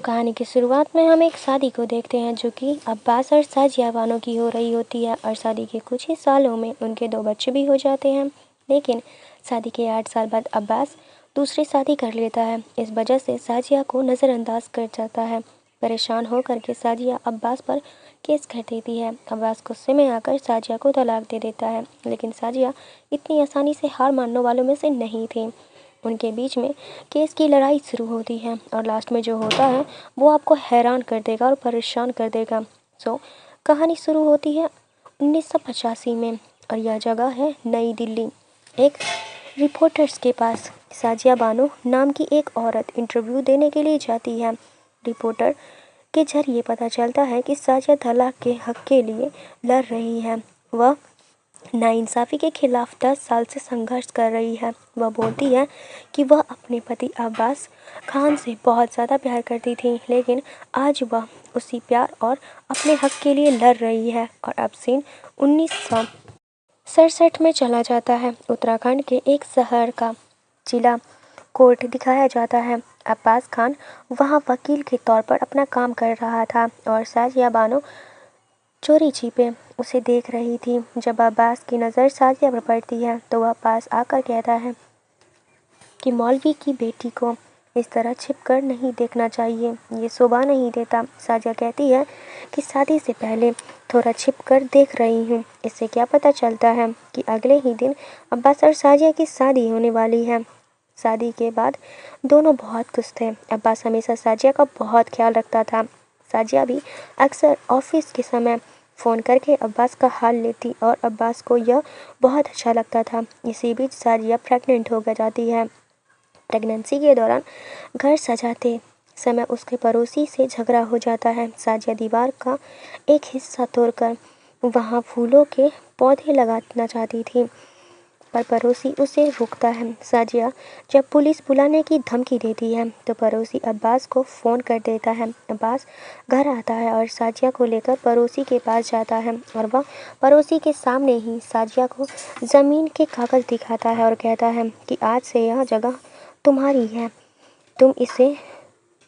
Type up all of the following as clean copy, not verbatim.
कहानी की शुरुआत में हम एक शादी को देखते हैं जो कि अब्बास और साजिया बानो की हो रही होती है और शादी के कुछ ही सालों में उनके 2 बच्चे भी हो जाते हैं। लेकिन शादी के 8 साल बाद अब्बास दूसरी शादी कर लेता है। इस वजह से साजिया को नज़रअंदाज कर जाता है। परेशान होकर के साजिया अब्बास पर केस कर देती है। अब्बास गुस्से में आकर साजिया को तलाक दे देता है, लेकिन साजिया इतनी आसानी से हार मानने वालों में से नहीं थी। उनके बीच में केस की लड़ाई शुरू होती है और लास्ट में जो होता है वो आपको हैरान कर देगा और परेशान कर देगा। कहानी शुरू होती है 1985 में और यह जगह है नई दिल्ली। एक रिपोर्टर्स के पास साजिया बानो नाम की एक औरत इंटरव्यू देने के लिए जाती है। रिपोर्टर के जरिए पता चलता है कि साजिया तलाक के हक के लिए लड़ रही है। वह नाइंसाफ़ी के खिलाफ 10 साल से संघर्ष कर रही है। वह बोलती है कि वह अपने पति अब्बास खान से बहुत ज़्यादा प्यार करती थी, लेकिन आज वह उसी प्यार और अपने हक के लिए लड़ रही है। और अब सीन 1967 में चला जाता है। उत्तराखंड के एक शहर का जिला कोर्ट दिखाया जाता है। अब्बास खान वहाँ वकील के तौर पर अपना काम कर रहा था और साजिया बानो चोरी छिपे उसे देख रही थी। जब अब्बास की नज़र साजिया पर पड़ती है तो वह पास आकर कहता है कि मौलवी की बेटी को इस तरह छिपकर नहीं देखना चाहिए, ये शोभा नहीं देता। साजिया कहती है कि शादी से पहले थोड़ा छिपकर देख रही हूँ। इससे क्या पता चलता है कि अगले ही दिन अब्बास और साजिया की शादी होने वाली है। शादी के बाद दोनों बहुत खुश थे। अब्बास हमेशा साजिया का बहुत ख्याल रखता था। साजिया भी अक्सर ऑफिस के समय फ़ोन करके अब्बास का हाल लेती और अब्बास को यह बहुत अच्छा लगता था। इसी बीच साजिया प्रेग्नेंट हो जाती है। प्रेगनेंसी के दौरान घर सजाते समय उसके पड़ोसी से झगड़ा हो जाता है। साजिया दीवार का एक हिस्सा तोड़कर वहाँ फूलों के पौधे लगाना चाहती थी, पर पड़ोसी उसे रोकता है। साजिया जब पुलिस बुलाने की धमकी देती है तो पड़ोसी अब्बास को फ़ोन कर देता है। अब्बास घर आता है और साजिया को लेकर पड़ोसी के पास जाता है और वह पड़ोसी के सामने ही साजिया को ज़मीन के कागज़ दिखाता है और कहता है कि आज से यह जगह तुम्हारी है, तुम इसे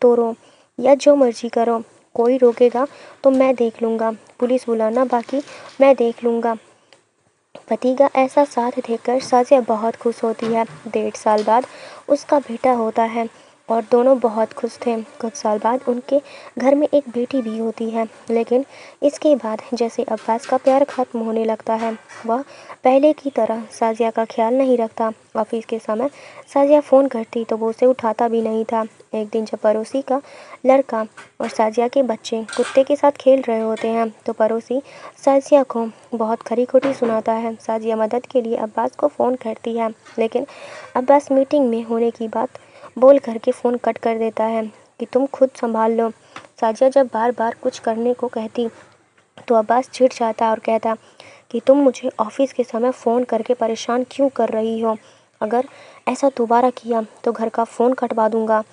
तोड़ो या जो मर्जी करो, कोई रोकेगा तो मैं देख लूँगा, पुलिस बुलाना बाकी मैं देख लूँगा। पति का ऐसा साथ देखकर साजिया बहुत खुश होती है। 1.5 साल बाद उसका बेटा होता है और दोनों बहुत खुश थे। कुछ साल बाद उनके घर में एक बेटी भी होती है, लेकिन इसके बाद जैसे अब्बास का प्यार खत्म होने लगता है, वह पहले की तरह साजिया का ख्याल नहीं रखता। ऑफिस के समय साजिया फ़ोन करती तो वो उसे उठाता भी नहीं था। एक दिन जब पड़ोसी का लड़का और साजिया के बच्चे कुत्ते के साथ खेल रहे होते हैं तो पड़ोसी साजिया को बहुत खरी खोटी सुनाता है। साजिया मदद के लिए अब्बास को फ़ोन करती है, लेकिन अब्बास मीटिंग में होने की बात बोल करके फ़ोन कट कर देता है कि तुम खुद संभाल लो। साजिया जब बार बार कुछ करने को कहती तो अब्बास चिढ़ जाता और कहता कि तुम मुझे ऑफिस के समय फ़ोन करके परेशान क्यों कर रही हो, अगर ऐसा दोबारा किया तो घर का फ़ोन कटवा दूंगा।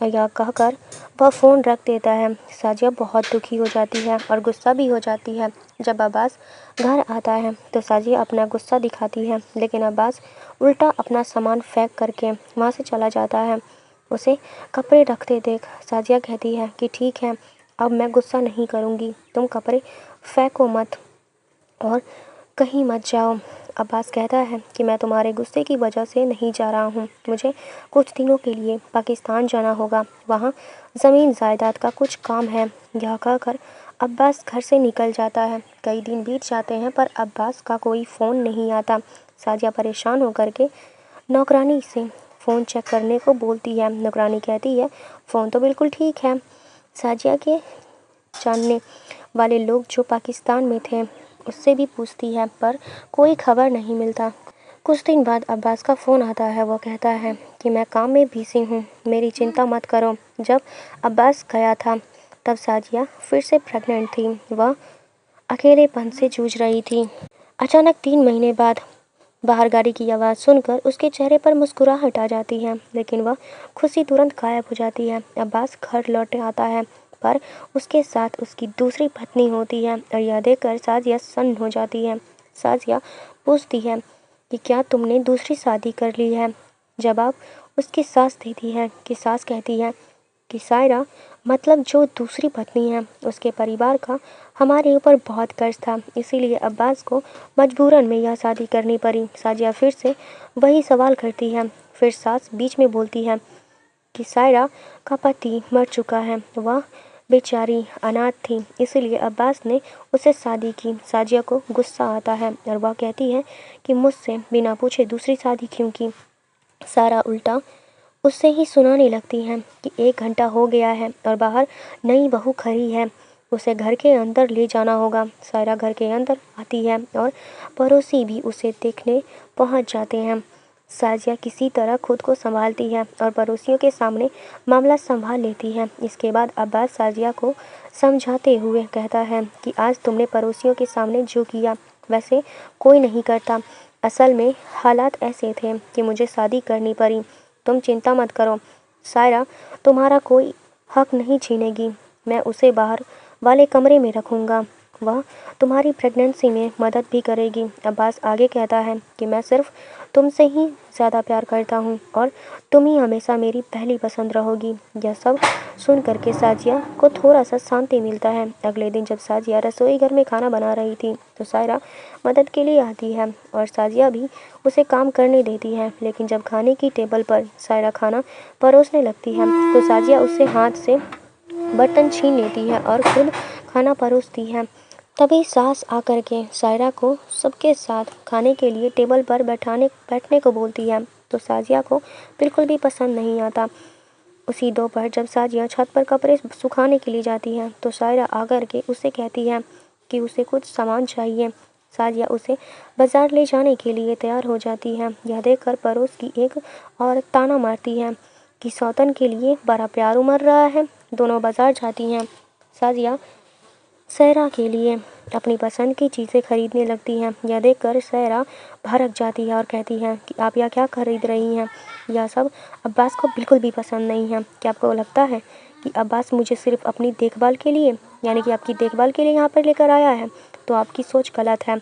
यह कहकर वह फ़ोन रख देता है। साजिया बहुत दुखी हो जाती है और गुस्सा भी हो जाती है। जब अब्बास घर आता है तो साजिया अपना गुस्सा दिखाती है, लेकिन अब्बास उल्टा अपना सामान फेंक करके वहाँ से चला जाता है। उसे कपड़े रखते देख साजिया कहती है कि ठीक है, अब मैं गुस्सा नहीं करूँगी, तुम कपड़े फेंको मत और कहीं मत जाओ। अब्बास कहता है कि मैं तुम्हारे गुस्से की वजह से नहीं जा रहा हूँ, मुझे कुछ दिनों के लिए पाकिस्तान जाना होगा, वहाँ ज़मीन जायदाद का कुछ काम है। यह कहकर अब्बास घर से निकल जाता है। कई दिन बीत जाते हैं पर अब्बास का कोई फ़ोन नहीं आता। साजिया परेशान होकर के नौकरानी से फ़ोन चेक करने को बोलती है। नौकरानी कहती है फ़ोन तो बिल्कुल ठीक है। साजिया के जानने वाले लोग जो पाकिस्तान में थे उससे भी पूछती है, पर कोई खबर नहीं मिलता। कुछ दिन बाद अब्बास का फ़ोन आता है। वो कहता है कि मैं काम में बिज़ी हूँ, मेरी चिंता मत करो। जब अब्बास गया था तब साजिया फिर से प्रेग्नेंट थी। वह अकेलेपन से जूझ रही थी। अचानक 3 महीने बाद बाहर गाड़ी की आवाज़ सुनकर उसके चेहरे पर मुस्कुराहट आ जाती है, लेकिन वह खुशी तुरंत गायब हो जाती है। अब्बास घर लौट आता है पर उसके साथ उसकी दूसरी पत्नी होती है और यह देखकर साजिया सन्न हो जाती है। साजिया पूछती है कि क्या तुमने दूसरी शादी कर ली है? जवाब उसकी सास देती है कि सास कहती है कि सायरा मतलब जो दूसरी पत्नी है उसके परिवार का हमारे ऊपर बहुत कर्ज था, इसीलिए अब्बास को मजबूरन में यह शादी करनी पड़ी। साजिया फिर से वही सवाल करती है। फिर सास बीच में बोलती है कि सायरा का पति मर चुका है, वह बेचारी अनाथ थी, इसीलिए अब्बास ने उससे शादी की। साजिया को गुस्सा आता है और वह कहती है कि मुझसे बिना पूछे दूसरी शादी क्यों की। सारा उल्टा उससे ही सुनाने लगती है कि 1 घंटा हो गया है और बाहर नई बहू खड़ी है, उसे घर के अंदर ले जाना होगा। सायरा घर के अंदर आती है और पड़ोसी भी उसे देखने पहुंच जाते हैं। साजिया किसी तरह खुद को संभालती है और पड़ोसियों के सामने मामला संभाल लेती है। इसके बाद अब्बास साजिया को समझाते हुए कहता है कि आज तुमने पड़ोसियों के सामने जो किया वैसे कोई नहीं करता। असल में हालात ऐसे थे कि मुझे शादी करनी पड़ी। तुम चिंता मत करो, सायरा तुम्हारा कोई हक नहीं छीनेगी। मैं उसे बाहर वाले कमरे में रखूँगा, वह तुम्हारी प्रेगनेंसी में मदद भी करेगी। अब्बास आगे कहता है कि मैं सिर्फ तुमसे ही ज़्यादा प्यार करता हूँ और तुम ही हमेशा मेरी पहली पसंद रहोगी। यह सब सुन करके साजिया को थोड़ा सा शांति मिलता है। अगले दिन जब साजिया रसोई घर में खाना बना रही थी तो सायरा मदद के लिए आती है और साजिया भी उसे काम करने देती है। लेकिन जब खाने की टेबल पर सायरा खाना परोसने लगती है तो साजिया उससे हाथ से बर्तन छीन लेती है और खुद खाना परोसती है। तभी सास आकर के सायरा को सबके साथ खाने के लिए टेबल पर बैठने को बोलती है तो साजिया को बिल्कुल भी पसंद नहीं आता। उसी दोपहर जब साजिया छत पर कपड़े सुखाने के लिए जाती है तो सायरा आकर के उससे कहती है कि उसे कुछ सामान चाहिए। साजिया उसे बाजार ले जाने के लिए तैयार हो जाती है। यह देखकर पड़ोस की एक औरत ताना मारती है कि सौतन के लिए बड़ा प्यार उमड़ रहा है। दोनों बाजार जाती हैं। साजिया सायरा के लिए अपनी पसंद की चीज़ें खरीदने लगती हैं। यह देखकर सायरा भड़क जाती है और कहती है कि आप यह क्या खरीद रही हैं? यह सब अब्बास को बिल्कुल भी पसंद नहीं है। क्या आपको लगता है कि अब्बास मुझे सिर्फ अपनी देखभाल के लिए यानी कि आपकी देखभाल के लिए यहाँ पर लेकर आया है? तो आपकी सोच गलत है।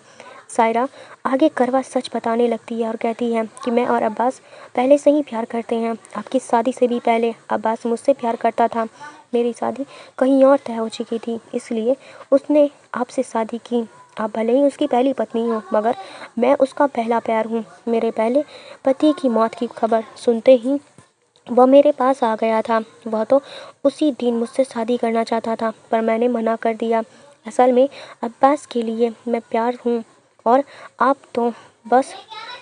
सायरा आगे कड़वा सच बताने लगती है और कहती है कि मैं और अब्बास पहले से ही प्यार करते हैं। आपकी शादी से भी पहले अब्बास मुझसे प्यार करता था। मेरी शादी कहीं और तय हो चुकी थी, इसलिए उसने आपसे शादी की। आप भले ही उसकी पहली पत्नी हो मगर मैं उसका पहला प्यार हूँ। मेरे पहले पति की मौत की खबर सुनते ही वह मेरे पास आ गया था। वह तो उसी दिन मुझसे शादी करना चाहता था पर मैंने मना कर दिया। असल में अब्बास के लिए मैं प्यार हूँ और आप तो बस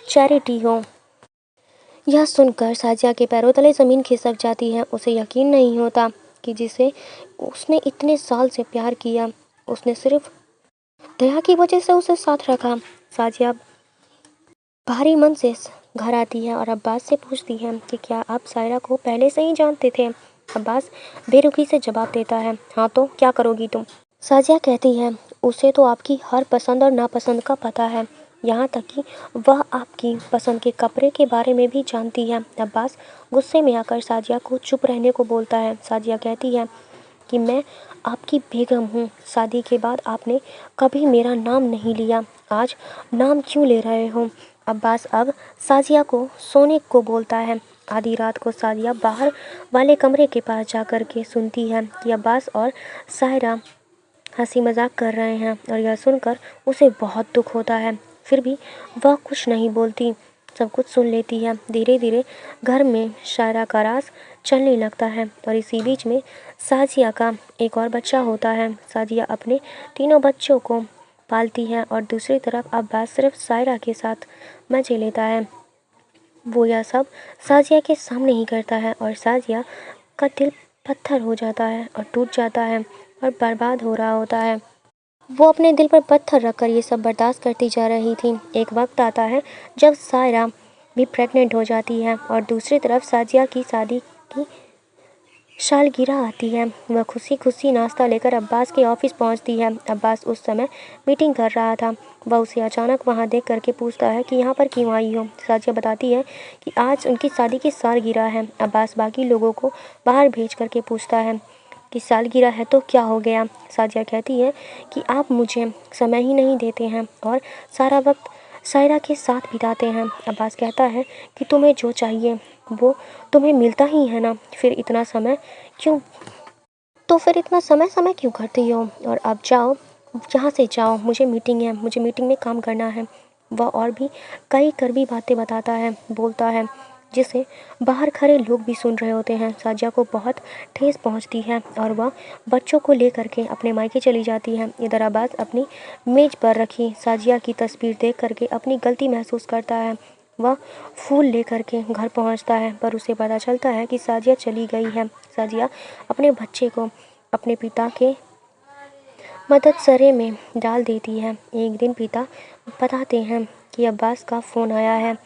चैरिटी हो। यह सुनकर साजिया के पैरों तले ज़मीन खिसक जाती है। उसे यकीन नहीं होता कि जिसे उसने इतने साल से प्यार किया उसने सिर्फ दया की वजह से उसे साथ रखा। साजिया भारी मन से घर आती है और अब्बास से पूछती है कि क्या आप सायरा को पहले से ही जानते थे? अब्बास बेरुखी से जवाब देता है, हाँ तो क्या करोगी तुम? साजिया कहती है, उसे तो आपकी हर पसंद और नापसंद का पता है, यहाँ तक कि वह आपकी पसंद के कपड़े के बारे में भी जानती है। अब्बास गुस्से में आकर साजिया को चुप रहने को बोलता है। साजिया कहती है कि मैं आपकी बेगम हूँ। शादी के बाद आपने कभी मेरा नाम नहीं लिया, आज नाम क्यों ले रहे हो? अब्बास अब साजिया को सोने को बोलता है। आधी रात को साजिया बाहर वाले कमरे के पास जाकर के सुनती है कि अब्बास और सायरा हंसी मजाक कर रहे हैं और यह सुनकर उसे बहुत दुख होता है। फिर भी वह कुछ नहीं बोलती, सब कुछ सुन लेती है। धीरे धीरे घर में सायरा का राज चलने लगता है और इसी बीच में साजिया का एक और बच्चा होता है। साजिया अपने तीनों बच्चों को पालती है और दूसरी तरफ अब्बास सिर्फ सायरा के साथ मजे लेता है। वो यह सब साजिया के सामने ही करता है और साजिया का दिल पत्थर हो जाता है और टूट जाता है और बर्बाद हो रहा होता है। वो अपने दिल पर पत्थर रखकर ये सब बर्दाश्त करती जा रही थी। एक वक्त आता है जब सायरा भी प्रेग्नेंट हो जाती है और दूसरी तरफ साजिया की शादी की सालगिरह आती है। वह खुशी खुशी नाश्ता लेकर अब्बास के ऑफिस पहुंचती है। अब्बास उस समय मीटिंग कर रहा था। वह उसे अचानक वहां देख करके पूछता है कि यहाँ पर क्यों आई हो? साजिया बताती है कि आज उनकी शादी की सालगिरह है। अब्बास बाकी लोगों को बाहर भेज करके पूछता है कि सालगिरह है तो क्या हो गया? साजिया कहती है कि आप मुझे समय ही नहीं देते हैं और सारा वक्त सायरा के साथ बिताते हैं। अब्बास कहता है कि तुम्हें जो चाहिए वो तुम्हें मिलता ही है ना, फिर इतना समय क्यों समय क्यों करती हो? और अब जाओ, यहाँ से जाओ, मुझे मीटिंग है, मुझे मीटिंग में काम करना है। वह और भी कई कड़वी बातें बताता है, बोलता है, जिसे बाहर खड़े लोग भी सुन रहे होते हैं। साजिया को बहुत ठेस पहुंचती है और वह बच्चों को लेकर के अपने मायके चली जाती है। इधर अब्बास अपनी मेज पर रखी साजिया की तस्वीर देख करके अपनी गलती महसूस करता है। वह फूल लेकर के घर पहुंचता है, पर उसे पता चलता है कि साजिया चली गई है। साजिया अपने बच्चे को अपने पिता के मददसरे में डाल देती है। एक दिन पिता बताते हैं कि अब्बास का फ़ोन आया है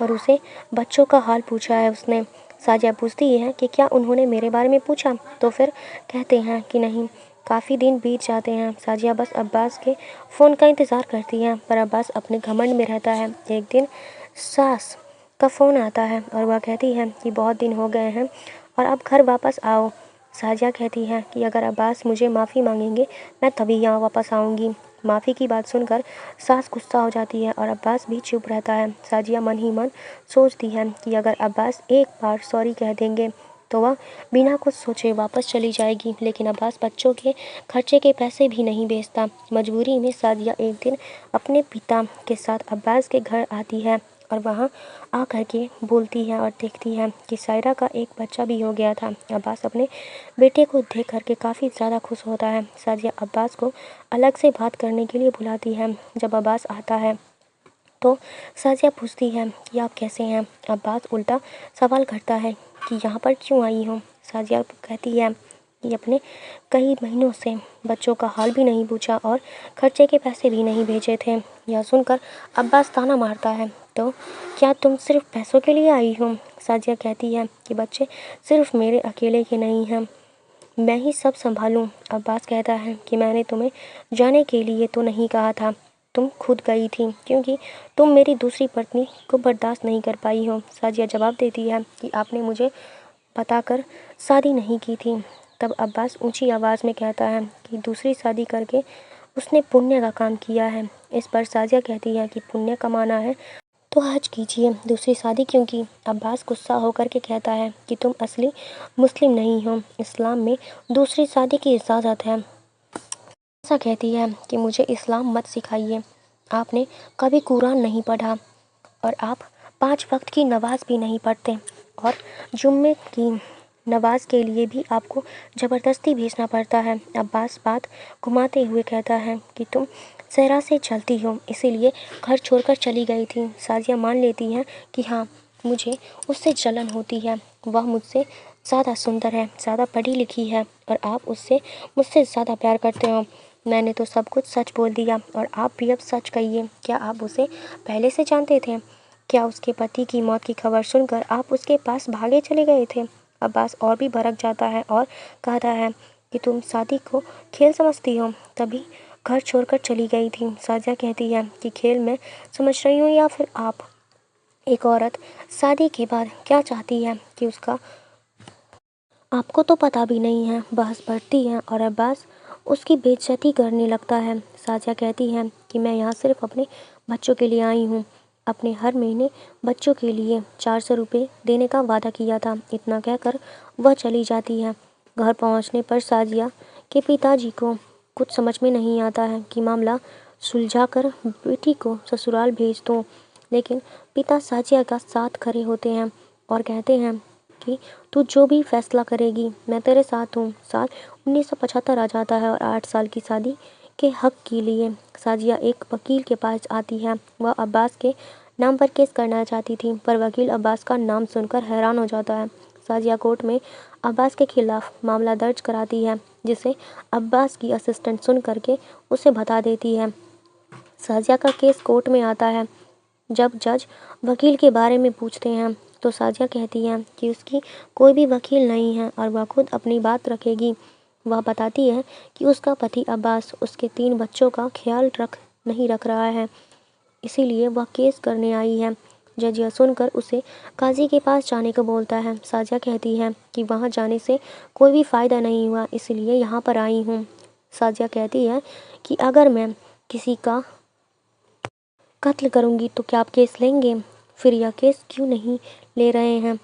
और उसे बच्चों का हाल पूछा है उसने। साजिया पूछती है कि क्या उन्होंने मेरे बारे में पूछा? तो फिर कहते हैं कि नहीं। काफ़ी दिन बीत जाते हैं। साजिया बस अब्बास के फ़ोन का इंतज़ार करती है, पर अब्बास अपने घमंड में रहता है। एक दिन सास का फ़ोन आता है और वह कहती है कि बहुत दिन हो गए हैं और अब घर वापस आओ। साजिया कहती है कि अगर अब्बास मुझे माफ़ी मांगेंगे मैं तभी यहाँ वापस आऊँगी। माफ़ी की बात सुनकर सास गुस्सा हो जाती है और अब्बास भी चुप रहता है। साजिया मन ही मन सोचती है कि अगर अब्बास एक बार सॉरी कह देंगे तो वह बिना कुछ सोचे वापस चली जाएगी, लेकिन अब्बास बच्चों के खर्चे के पैसे भी नहीं भेजता। मजबूरी में साजिया एक दिन अपने पिता के साथ अब्बास के घर आती है और वहाँ आकर के बोलती है और देखती है कि सायरा का एक बच्चा भी हो गया था। अब्बास अपने बेटे को देख करके काफ़ी ज़्यादा खुश होता है। साजिया अब्बास को अलग से बात करने के लिए बुलाती है। जब अब्बास आता है तो साजिया पूछती है कि आप कैसे हैं? अब्बास उल्टा सवाल करता है कि यहाँ पर क्यों आई हो? साजिया कहती है कि अपने कई महीनों से बच्चों का हाल भी नहीं पूछा और खर्चे के पैसे भी नहीं भेजे थे। यह सुनकर अब्बास ताना मारता है, तो क्या तुम सिर्फ पैसों के लिए आई हो? साजिया कहती है कि बच्चे सिर्फ मेरे अकेले के नहीं हैं, मैं ही सब संभालूं। अब्बास कहता है कि मैंने तुम्हें जाने के लिए तो नहीं कहा था, तुम खुद गई थी क्योंकि तुम मेरी दूसरी पत्नी को बर्दाश्त नहीं कर पाई हो। साजिया जवाब देती है कि आपने मुझे बताकर शादी नहीं की थी। तब अब्बास ऊंची आवाज़ में कहता है कि दूसरी शादी करके उसने पुण्य का काम किया है। इस पर साजिया कहती है कि पुण्य कमाना है तो हज कीजिए, दूसरी शादी क्यों की? अब्बास गुस्सा होकर के कहता है कि तुम असली मुस्लिम नहीं हो, इस्लाम में दूसरी शादी की इजाज़त है। ऐसा कहती है कि मुझे इस्लाम मत सिखाइए, आपने कभी कुरान नहीं पढ़ा और आप 5 वक्त की नमाज भी नहीं पढ़ते और जुम्मे की नमाज के लिए भी आपको ज़बरदस्ती भेजना पड़ता है। अब्बास बात घुमाते हुए कहता है कि तुम सहरा से चलती हो, इसीलिए घर छोड़कर चली गई थी। साजिया मान लेती है कि हाँ, मुझे उससे जलन होती है, वह मुझसे ज़्यादा सुंदर है, ज़्यादा पढ़ी लिखी है और आप उससे मुझसे ज़्यादा प्यार करते हो। मैंने तो सब कुछ सच बोल दिया और आप भी अब सच कहिए, क्या आप उसे पहले से जानते थे? क्या उसके पति की मौत की खबर सुनकर आप उसके पास भागे चले गए थे? अब्बास और भी भड़क जाता है और कहता है कि तुम शादी को खेल समझती हो, तभी घर छोड़कर चली गई थी। साजिया कहती है कि खेल मैं समझ रही हूँ या फिर आप? एक औरत शादी के बाद क्या चाहती है कि उसका आपको तो पता भी नहीं है। बहस बढ़ती है और अब्बास उसकी बेइज्जती करने लगता है। साजिया कहती है कि मैं यहाँ सिर्फ अपने बच्चों के लिए आई हूँ, अपने हर महीने बच्चों के लिए 400 रुपये देने का वादा किया था। इतना कहकर वह चली जाती है। घर पहुँचने पर साजिया के पिताजी को कुछ समझ में नहीं आता है कि मामला सुलझाकर बेटी को ससुराल भेज दो, लेकिन पिता साजिया का साथ खड़े होते हैं और कहते हैं कि तू जो भी फैसला करेगी मैं तेरे साथ हूँ। साल 1975 आ जाता है और 8 साल की शादी के हक के लिए साजिया एक वकील के पास आती है। वह अब्बास के नाम पर केस करना चाहती थी, पर वकील अब्बास का नाम सुनकर हैरान हो जाता है। साजिया कोर्ट में अब्बास के खिलाफ मामला दर्ज कराती है, जिसे अब्बास की असिस्टेंट सुन करके उसे बता देती है। साजिया का केस कोर्ट में आता है। जब जज वकील के बारे में पूछते हैं तो साजिया कहती है कि उसकी कोई भी वकील नहीं है और वह खुद अपनी बात रखेगी। वह बताती है कि उसका पति अब्बास उसके 3 बच्चों का ख्याल नहीं रख रहा है, इसीलिए वह केस करने आई है। जज यह सुनकर उसे काजी के पास जाने को बोलता है। साजिया कहती है कि वहाँ जाने से कोई भी फ़ायदा नहीं हुआ, इसलिए यहाँ पर आई हूँ। साजिया कहती है कि अगर मैं किसी का कत्ल करूँगी तो क्या आप केस लेंगे? फिर यह केस क्यों नहीं ले रहे हैं?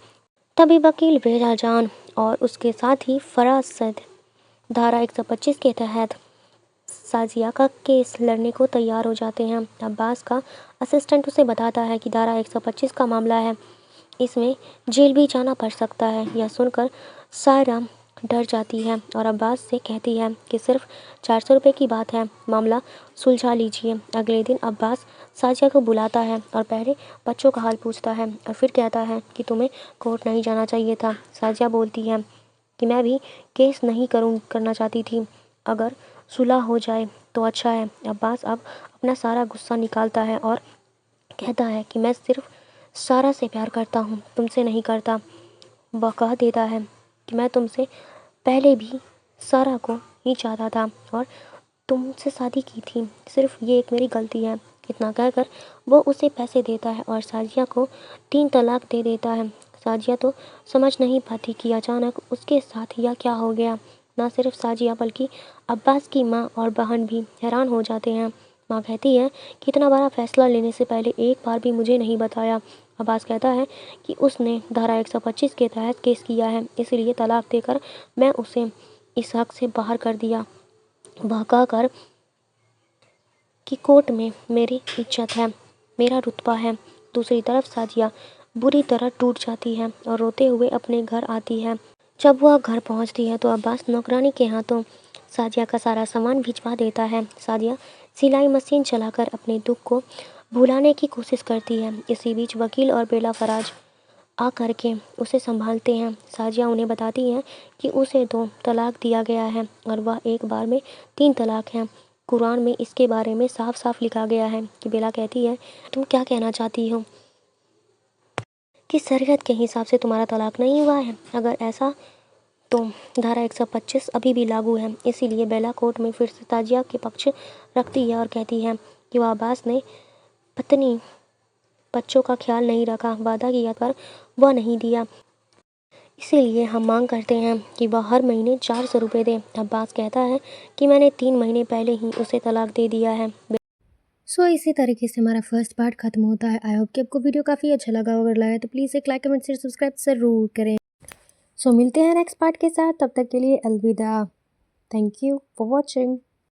तभी वकील बेला जान और उसके साथ ही फराज सैद धारा 125 के तहत साजिया का केस लड़ने को तैयार हो जाते हैं। अब्बास का असिस्टेंट उसे बताता है कि धारा 125 का मामला है, इसमें जेल भी जाना पड़ सकता है। यह सुनकर सायरा डर जाती है और अब्बास से कहती है कि सिर्फ 400 रुपये की बात है, मामला सुलझा लीजिए। अगले दिन अब्बास साजिया को बुलाता है और पहले बच्चों का हाल पूछता है और फिर कहता है कि तुम्हें कोर्ट नहीं जाना चाहिए था। साजिया बोलती है कि मैं भी केस नहीं करना चाहती थी, अगर सुलह हो जाए तो अच्छा है। अब्बास अब अपना सारा गुस्सा निकालता है और कहता है कि मैं सिर्फ सारा से प्यार करता हूँ, तुमसे नहीं करता। वह कह देता है कि मैं तुमसे पहले भी सारा को ही चाहता था और तुमसे शादी की थी, सिर्फ ये एक मेरी गलती है। इतना कहकर वो उसे पैसे देता है और साजिया को 3 तलाक दे देता है। साजिया तो समझ नहीं पाती कि अचानक उसके साथ यह क्या हो गया। ना सिर्फ साजिया बल्कि अब्बास की माँ और बहन भी हैरान हो जाते हैं। माँ कहती है कि इतना बड़ा फैसला लेने से पहले एक बार भी मुझे नहीं बताया। अब्बास कहता है कि उसने धारा 125 के तहत केस किया है, इसलिए तलाक देकर मैं उसे इस हक से बाहर कर दिया। वह कहकर कि कोर्ट में मेरी इज्जत है, मेरा रुतबा है। दूसरी तरफ साजिया बुरी तरह टूट जाती है और रोते हुए अपने घर आती है। जब वह घर पहुंचती है तो अब्बास नौकरानी के हाथों साजिया का सारा सामान भिजवा देता है। साजिया सिलाई मशीन चलाकर अपने दुख को भुलाने की कोशिश करती है। इसी बीच वकील और बेला फराज आ करके उसे संभालते हैं। साजिया उन्हें बताती है कि उसे 2 तलाक दिया गया है और वह एक बार में 3 तलाक हैं। कुरान में इसके बारे में साफ साफ लिखा गया है कि बेला कहती है, तुम क्या कहना चाहती हो कि शरीयत के हिसाब से तुम्हारा तलाक नहीं हुआ है? अगर ऐसा तो धारा 125 अभी भी लागू है। इसीलिए बेला कोर्ट में फिर से ताजिया के पक्ष रखती है और कहती है कि वह अब्बास ने पत्नी बच्चों का ख्याल नहीं रखा, वादा किया पर वह नहीं दिया, इसीलिए हम मांग करते हैं कि वह हर महीने 400 रुपये दे। अब्बास कहता है कि मैंने 3 महीने पहले ही उसे तलाक दे दिया है। इसी तरीके से हमारा फर्स्ट पार्ट खत्म होता है। आई होप कि आपको वीडियो काफ़ी अच्छा लगा। अगर लगा तो प्लीज़ एक लाइक, कमेंट, शेयर, सब्सक्राइब ज़रूर करें। मिलते हैं नेक्स्ट पार्ट के साथ, तब तक के लिए अलविदा। Thank you for watching.